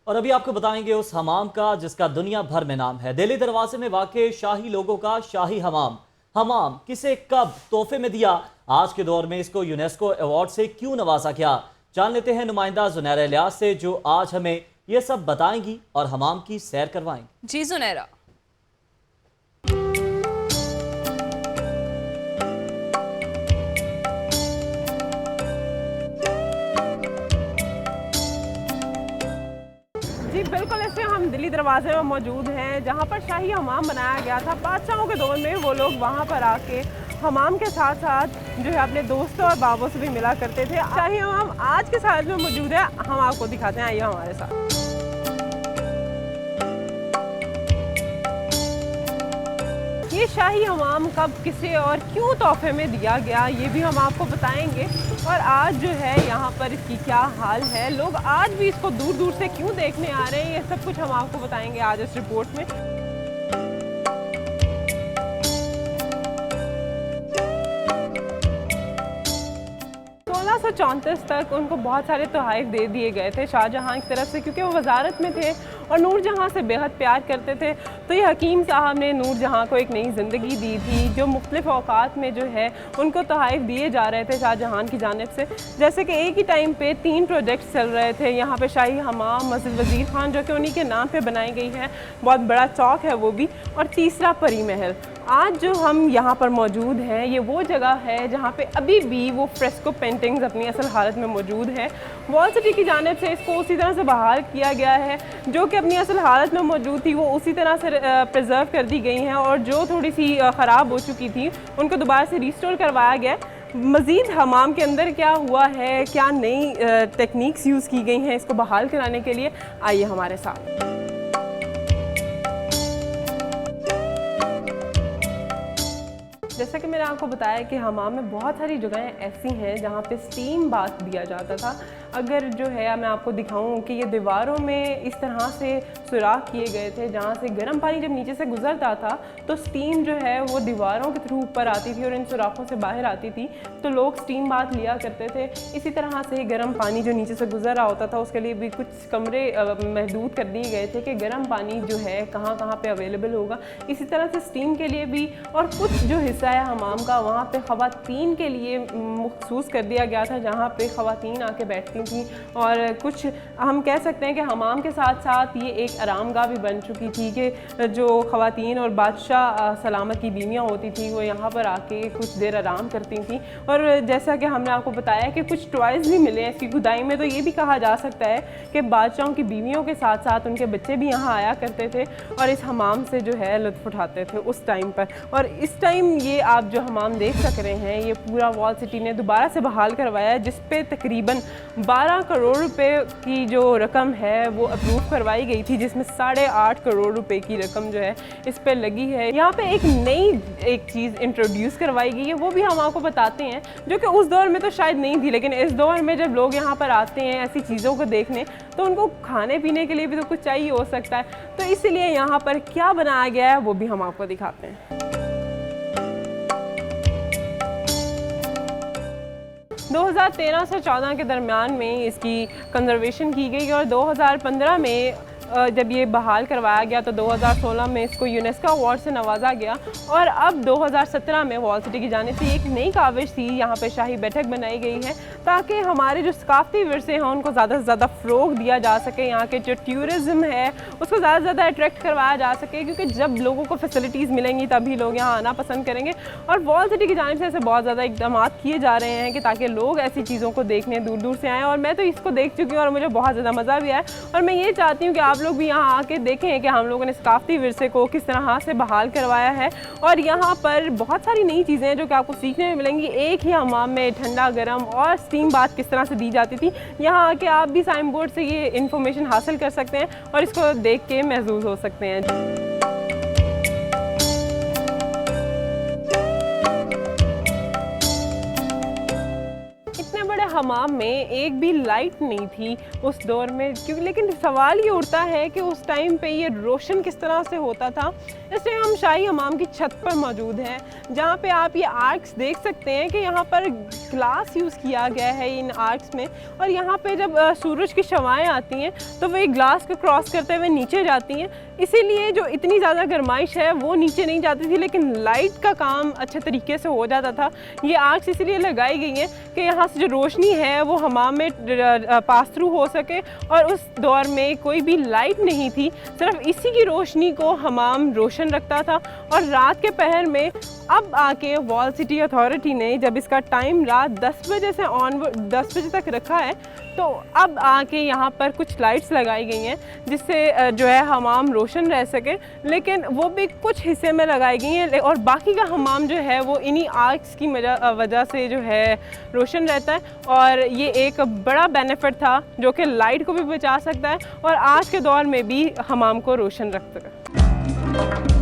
और अभी आपको बताएंगे उस हमाम का जिसका दुनिया भर में नाम है। दिल्ली दरवाजे में वाक़े शाही लोगों का शाही हमाम। हमाम किसे कब तोहफे में दिया, आज के दौर में इसको यूनेस्को अवार्ड से क्यों नवाजा गया, जान लेते हैं नुमाइंदा जुनैरा इलियास से, जो आज हमें ये सब बताएंगी और हमाम की सैर करवाएंगी। जी जुनैरा। जी बिल्कुल, ऐसे हम दिल्ली दरवाजे में मौजूद हैं जहाँ पर शाही हमाम बनाया गया था। बादशाहों के दौर में वो लोग वहाँ पर आके हमाम के साथ साथ जो है अपने दोस्तों और बाबों से भी मिला करते थे। शाही हमाम आज के साल में मौजूद है, हम आपको दिखाते हैं, आइए हमारे साथ। ये शाही हमाम कब, किसे और क्यों तोहफे में दिया गया, ये भी हम आपको बताएंगे। और आज जो है यहाँ पर इसकी क्या हाल है, लोग आज भी इसको दूर दूर से क्यों देखने आ रहे हैं, ये सब कुछ हम आपको बताएंगे आज इस रिपोर्ट में। तक उनको बहुत सारे तोहफ़े दे दिए गए थे शाहजहां की तरफ से, क्योंकि वो वजारत में थे और नूरजहां से बेहद प्यार करते थे। तो ये हकीम साहब ने नूरजहां को एक नई ज़िंदगी दी थी, जो मुख्तलिफ़ औक़ात में जो है उनको तोहफ़े दिए जा रहे थे शाहजहां की जानिब से। जैसे कि एक ही टाइम पे 3 प्रोजेक्ट्स चल रहे थे यहाँ पे, शाही हमाम, मस्जिद वज़ीर खान जो कि उन्हीं के नाम पे बनाई गई है, बहुत बड़ा चौक है वो भी, और तीसरा परी महल। आज जो हम यहाँ पर मौजूद हैं ये वो जगह है जहाँ पे अभी भी वो फ्रेस्को पेंटिंग्स अपनी असल हालत में मौजूद है। वॉल सिटी की जानिब से इसको उसी तरह से बहाल किया गया है, जो कि अपनी असल हालत में मौजूद थी वो उसी तरह से प्रिजर्व कर दी गई हैं, और जो थोड़ी सी ख़राब हो चुकी थी उनको दोबारा से रिस्टोर करवाया गया है। मज़ीद हमाम के अंदर क्या हुआ है, क्या नई टेक्निक्स यूज़ की गई हैं इसको बहाल कराने के लिए, आइए हमारे साथ। जैसा कि मैंने आपको बताया कि हमाम में बहुत सारी जगहें ऐसी हैं जहाँ पे स्टीम बाथ दिया जाता था। अगर जो है मैं आपको दिखाऊं कि ये दीवारों में इस तरह से सुराख किए गए थे जहाँ से गर्म पानी जब नीचे से गुजरता था तो स्टीम जो है वो दीवारों के थ्रू ऊपर आती थी और इन सुराखों से बाहर आती थी, तो लोग स्टीम बाथ लिया करते थे। इसी तरह से गर्म पानी जो नीचे से गुजर रहा होता था उसके लिए भी कुछ कमरे महदूद कर दिए गए थे कि गर्म पानी जो है कहाँ कहाँ पे अवेलेबल होगा। इसी तरह से स्टीम के लिए भी, और कुछ जो हिस्सा है हमाम का वहाँ पे ख़वातीन के लिए मखसूस कर दिया गया था जहाँ पे ख़वातीन आके बैठती थी। और कुछ हम कह सकते हैं कि हमाम के साथ साथ ये एक आरामगाह भी बन चुकी थी कि जो ख़वातीन और बादशाह सलामत की बीवियाँ होती थी वो यहाँ पर आके कुछ देर आराम करती थी। और जैसा कि हमने आपको बताया कि कुछ टॉयज़ भी मिले हैं इसकी खुदाई में, तो ये भी कहा जा सकता है कि बादशाहों की बीवियों के साथ साथ उनके बच्चे भी यहाँ आया करते थे और इस हमाम से जो है लुत्फ़ उठाते थे उस टाइम पर। और इस टाइम ये आप जो हमाम देख सक रहे हैं ये पूरा वॉल सिटी ने दोबारा से बहाल करवाया है, जिस पे तकरीबन 12 करोड़ रुपए की जो रकम है वो अप्रूव करवाई गई थी, जिसमें 8.5 करोड़ रुपए की रकम जो है इस पे लगी है। यहाँ पे एक नई चीज़ इंट्रोड्यूस करवाई गई है, वो भी हम आपको बताते हैं, जो कि उस दौर में तो शायद नहीं थी, लेकिन इस दौर में जब लोग यहाँ पर आते हैं ऐसी चीज़ों को देखने तो उनको खाने पीने के लिए भी तो कुछ चाहिए हो सकता है, तो इसलिए यहाँ पर क्या बनाया गया है वो भी हम आपको दिखाते हैं। 2013 से 14 के दरमियान में इसकी कंजर्वेशन की गई और 2015 में जब ये बहाल करवाया गया तो 2016 में इसको यूनेस्को अवार्ड से नवाजा गया। और अब 2017 में वॉल सिटी की जानिब से एक नई काविश थी, यहाँ पे शाही बैठक बनाई गई है ताकि हमारे जो सकाफती विरसे हैं उनको ज़्यादा से ज़्यादा फ़रोग दिया जा सके, यहाँ के जो टूरिज़म है उसको ज़्यादा से ज़्यादा अट्रैक्ट करवाया जा सके, क्योंकि जब लोगों को फैसिलिटीज़ मिलेंगी तभी लोग यहाँ आना पसंद करेंगे। और वॉल सिटी की जानिब से ऐसे बहुत ज़्यादा इक़दाम किए जा रहे हैं कि ताकि लोग ऐसी चीज़ों को देखने दूर दूर से आएँ। और मैं तो इसको देख चुकी हूँ और मुझे बहुत ज़्यादा मज़ा भी आया, और मैं ये चाहती हूँ कि आप लोग भी यहाँ आके देखें कि हम लोगों ने सकाफती विरसे को किस तरह से बहाल करवाया है। और यहाँ पर बहुत सारी नई चीज़ें हैं जो कि आपको सीखने में मिलेंगी। एक ही हमाम में ठंडा गर्म और स्टीम बाथ किस तरह से दी जाती थी, यहाँ आके आप भी साइन बोर्ड से ये इन्फॉर्मेशन हासिल कर सकते हैं और इसको देख के महसूस हो सकते हैं। हमाम में एक भी लाइट नहीं थी उस दौर में, क्योंकि लेकिन सवाल ये उठता है कि उस टाइम पे ये रोशन किस तरह से होता था। इसलिए हम शाही हमाम की छत पर मौजूद हैं, जहाँ पे आप ये आर्क्स देख सकते हैं कि यहाँ पर ग्लास यूज़ किया गया है इन आर्क्स में, और यहाँ पे जब सूरज की शवाएं आती हैं तो वो एक ग्लास को क्रॉस करते हुए नीचे जाती हैं, इसीलिए जो इतनी ज़्यादा गर्माइश है वो नीचे नहीं जाती थी, लेकिन लाइट का काम अच्छे तरीके से हो जाता था। ये आर्क्स इसीलिए लगाई गई हैं कि यहाँ से जो रोशनी है वो हमाम में पास थ्रू हो सके, और उस दौर में कोई भी लाइट नहीं थी, सिर्फ इसी की रोशनी को हमाम रोशन रखता था। और रात के पहर में अब आके वॉल सिटी अथॉरिटी ने जब इसका टाइम रात 10 बजे से 10 बजे तक रखा है, तो अब आके यहाँ पर कुछ लाइट्स लगाई गई हैं जिससे जो है हमाम रोशन रह सके, लेकिन वो भी कुछ हिस्से में लगाई गई हैं, और बाकी का हमाम जो है वो इन्हीं आर्क्स की वजह से जो है रोशन रहता है। और ये एक बड़ा बेनिफिट था जो कि लाइट को भी बचा सकता है और आज के दौर में भी हमाम को रोशन रख सके।